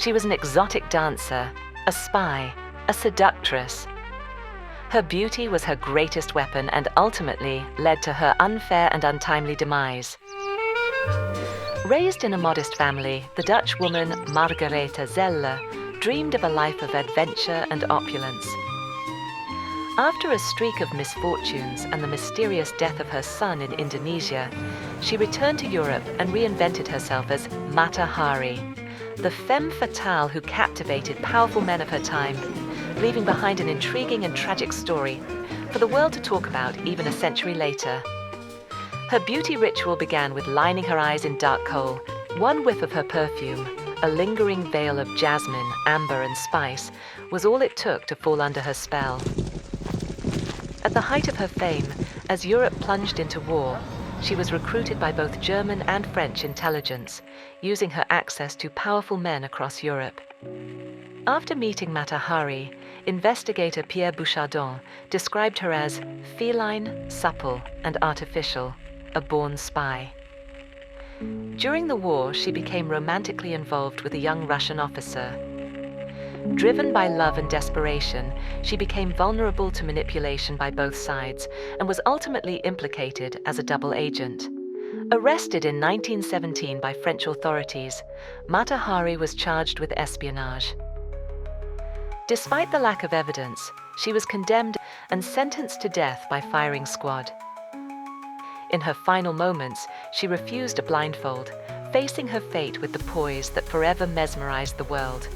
She was an exotic dancer, a spy, a seductress. Her beauty was her greatest weapon and ultimately led to her unfair and untimely demise. Raised in a modest family, the Dutch woman Margaretha Zeller dreamed of a life of adventure and opulence. After a streak of misfortunes and the mysterious death of her son in Indonesia, she returned to Europe and reinvented herself as Mata Hari, the femme fatale who captivated powerful men of her time, leaving behind an intriguing and tragic story for the world to talk about even a century later. Her beauty ritual began with lining her eyes in dark coal. One whiff of her perfume, a lingering veil of jasmine, amber, and spice, was all it took to fall under her spell. At the height of her fame, as Europe plunged into war, she was recruited by both German and French intelligence, using her access to powerful men across Europe. After meeting Mata Hari, investigator Pierre Bouchardon described her as feline, supple, and artificial, a born spy. During the war, she became romantically involved with a young Russian officer. Driven by love and desperation, she became vulnerable to manipulation by both sides and was ultimately implicated as a double agent. Arrested in 1917 by French authorities, Mata Hari was charged with espionage. Despite the lack of evidence, she was condemned and sentenced to death by firing squad. In her final moments, she refused a blindfold, facing her fate with the poise that forever mesmerized the world.